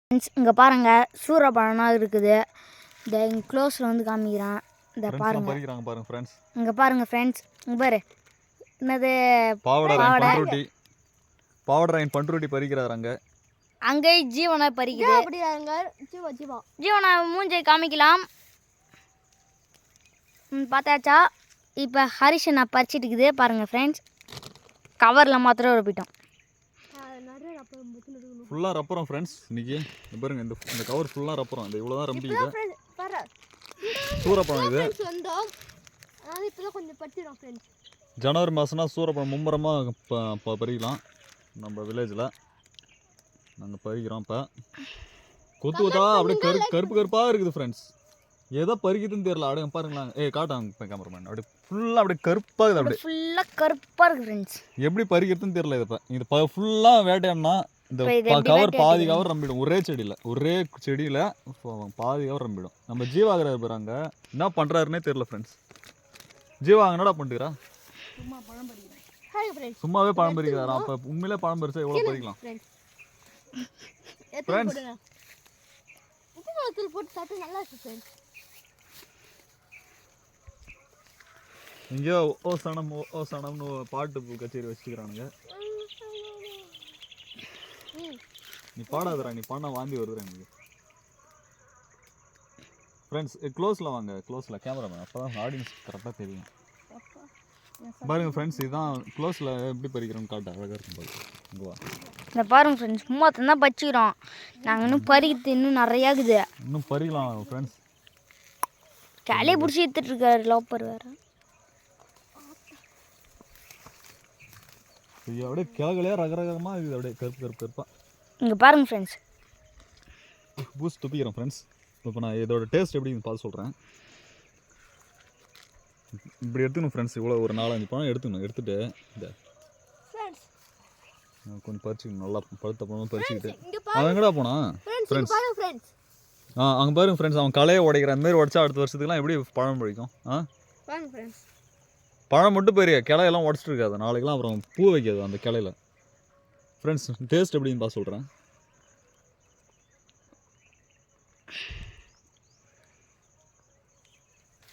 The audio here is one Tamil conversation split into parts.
ஃப்ரெண்ட்ஸ் இங்கே பாருங்கள் சூறப்பழம்லாம் இருக்குது. இந்த இங்கே க்ளோஸில் வந்து காமிக்கிறான். இந்த பாருங்க பாருங்க ஃப்ரெண்ட்ஸ். இங்கே பாருங்கள் ஃப்ரெண்ட்ஸ், இங்கே பாரு என்னது பாவடராயன் பண்ருட்டி பறிக்கிறாங்க. அங்கே ஜீவனை பறிக்குது. ஜீவனை மூஞ்சை காமிக்கலாம். பார்த்தாச்சா? இப்போ ஹரிஷ் நான் பறிச்சிட்டு இருக்குது பாருங்கள் ஃப்ரெண்ட்ஸ். கவரில் மாத்திரம் உரப்பிட்டோம். ஃபுல்லாக ரப்பரம் ஃப்ரெண்ட்ஸ். இன்னைக்கு பாருங்க இந்த கவர் ஃபுல்லாக ரப்பரம். இந்த இவ்வளோ தான் ரம்பிக்குது. சூறப்பழம் இது. ஜனவரி மாதம்னா சூறப்பழம் மும்முரமாக பறிக்கலாம். நம்ம வில்லேஜில் நாங்கள் பறிக்கிறோம். இப்போ கொத்து கொத்தா அப்படியே கருப்பு கருப்பாக இருக்குது ஃப்ரெண்ட்ஸ். எதை பறிக்குதுன்னு தெரியல. அப்படியே பாருங்களேன். காட்டாங்க இப்போ கேமராமேன். அப்படியே ஃபுல்லாக அப்படியே கருப்பாக இருக்குது. அப்படியே ஃபுல்லாக கருப்பாக இருக்குது ஃப்ரெண்ட்ஸ். எப்படி பறிக்கிறதுன்னு தெரியல. இது ஃபுல்லாக வேட்டையாடினா இந்த கவர் பாதி கவர் ரம்பிடும். ஒரே செடியில் பாதி கவர் ரம்பிடும். நம்ம ஜீவாகிறார் போகிறாங்க. என்ன பண்ணுறாருன்னே தெரியல ஃப்ரெண்ட்ஸ். ஜீவா என்னடா பண்ணுறா? சும்மாவே பழம் பறிக்கிறாரா? அப்போ உண்மையிலே பழம் பறிச்சா எவ்வளோ பறிக்கலாம் ஃப்ரெண்ட்ஸ்? இங்கேயோ ஓ சனம்னு பாட்டு கச்சேரி வச்சுக்கிறானுங்க. நீ பாடாதரா, நீ பாடினா வாந்தி வருதுடா எனக்கு. ஃப்ரெண்ட்ஸ் க்ளோஸில் வாங்க, க்ளோஸில் கேமராமேன். அப்போ தான் ஆடியன்ஸ் கரெக்டாக தெரியும். பாருங்க ஃப்ரெண்ட்ஸ், இதுதான் க்ளோஸில் எப்படி பறிக்கிறோன்னு காட்டு. அழகாக இருக்கும் பாருங்க. இங்கே வா. இந்த பாருங்க ஃப்ரெண்ட்ஸ், சும்மா தான் பறிச்சுக்கிறோம். நாங்கள் இன்னும் பறிக்கிறது இன்னும் நிறையா இருக்குது. இன்னும் பறிக்கலாம் ஃப்ரெண்ட்ஸ். தலையை பிடிச்சி எடுத்துட்டு இருக்காரு லோப்பர் வேறு. இது அப்படியே கிழகுலையாக ரகரகமாக இருக்குது. அப்படியே கருப்பாக. இங்கே பாருங்க ஃப்ரெண்ட்ஸ், பூஸ்ட் துப்பிக்கிறேன் ஃப்ரெண்ட்ஸ். இப்போ நான் இதோட டேஸ்ட் எப்படின்னு பார்த்து சொல்கிறேன். இப்படி எடுத்துக்கணும் ஃப்ரெண்ட்ஸ். இவ்வளோ ஒரு 4-5 பழம் எடுத்துட்டு இந்த கொஞ்சம் பறிச்சுக்கணும். நல்லா பழுத்த பழம் பறிச்சுக்கிட்டு அவன் எங்கடா போனா ஃப்ரெண்ட்ஸ்? அங்கே பாருங்க ஃப்ரெண்ட்ஸ், அவன் களையை உடைக்கிற அந்த மாதிரி உடச்சா அடுத்த வருஷத்துக்குலாம் எப்படி பழம் பழிக்கும்? பழம் மட்டும் பெரிய கிளையெல்லாம் உடச்சிட்டு இருக்காது. நாளைக்கெல்லாம் அப்புறம் பூ வைக்காது அந்த கிளையில. ஃப்ரெண்ட்ஸ் டேஸ்ட் எப்படின்னு பார்த்து சொல்கிறேன்.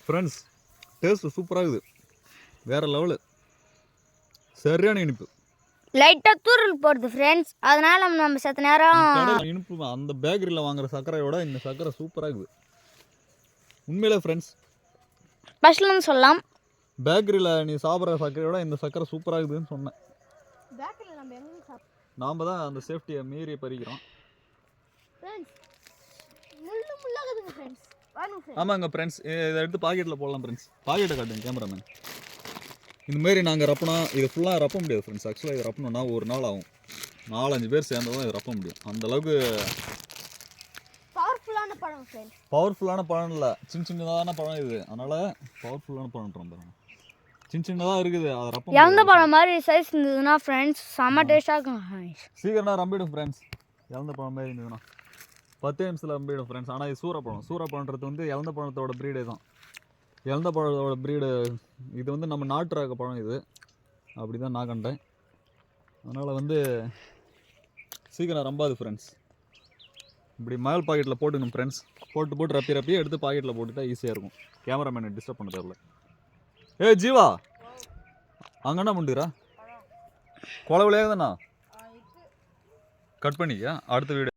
ஃப்ரெண்ட்ஸ் டேஸ்ட் சூப்பராக இருக்குது. வேறு லெவலு. சரியான இனிப்பு. லைட்டாக தூரல் போடுது ஃப்ரெண்ட்ஸ். அதனால் நம்ம சத்த நேரம் இனிப்பு. அந்த பேக்கரியில் வாங்குற சர்க்கரையோட இந்த சர்க்கரை சூப்பராக இருக்குது உண்மையிலே ஃப்ரெண்ட்ஸ். ஸ்பெஷல்னு சொல்லலாம். பேக்கரியில் நீ சாப்பிட்ற சர்க்கரையோட இந்த சர்க்கரை சூப்பராக இருக்குதுன்னு சொன்னேன். நாம் தான் அந்த சேஃப்டியை மீறி பறிக்கிறோம். ஆமாங்க ஃப்ரெண்ட்ஸ், இதை எடுத்து பாக்கெட்டில் போடலாம் ஃப்ரெண்ட்ஸ். பாக்கெட்டை காட்டுங்க கேமராமேன். இந்தமாரி நாங்கள் ரப்பணும். இது ஃபுல்லாக ரப்ப முடியாது ஃப்ரெண்ட்ஸ். ஆக்சுவலாக இது ரப்பணுன்னா ஒரு நாள் ஆகும். 4-5 பேர் சேர்ந்து தான் இது ரப்ப முடியும். அந்தளவுக்கு பவர்ஃபுல்லான பழம் இல்லை, சின்னதான பழம் இது. அதனால் பவர்ஃபுல்லான பழம்ன்றோம் பாருங்க. சின்னதாக இருக்குது. அதை ரப்பம் எந்த பழம் மாதிரி சைஸ் இருந்ததுன்னா ஃப்ரெண்ட்ஸ் செம்ம டேஸ்ட்டாக இருக்கும். சீக்கிரமாக ரம்பிடும் ஃப்ரெண்ட்ஸ். இழந்த பழம் மாதிரி இருந்ததுன்னா 10 நிமிஷத்தில் ரம்பிடும் ஃப்ரெண்ட்ஸ். ஆனால் இது சூறப்பழம்ன்றது வந்து இழந்த பழத்தோட ப்ரீடே தான். இழந்த பழத்தோட ப்ரீடு இது வந்து நம்ம நாட்டு ரக பழம் இது. அப்படி தான் நான் கண்டேன். அதனால் வந்து சீக்கிரம் ரம்பாது ஃப்ரெண்ட்ஸ். இப்படி மயில் பாக்கெட்டில் போட்டுக்கணும் ஃப்ரெண்ட்ஸ். போட்டு ரப்பி எடுத்து பாக்கெட்டில் போட்டுட்டா ஈஸியாக இருக்கும். கேமராமேனை டிஸ்டர்ப் பண்ண தேவையில்ல. ஜீவா அங்கே என்ன பண்ணுறா? கொலை விளையாதுண்ணா கட் பண்ணிக்க. அடுத்த வீடியோ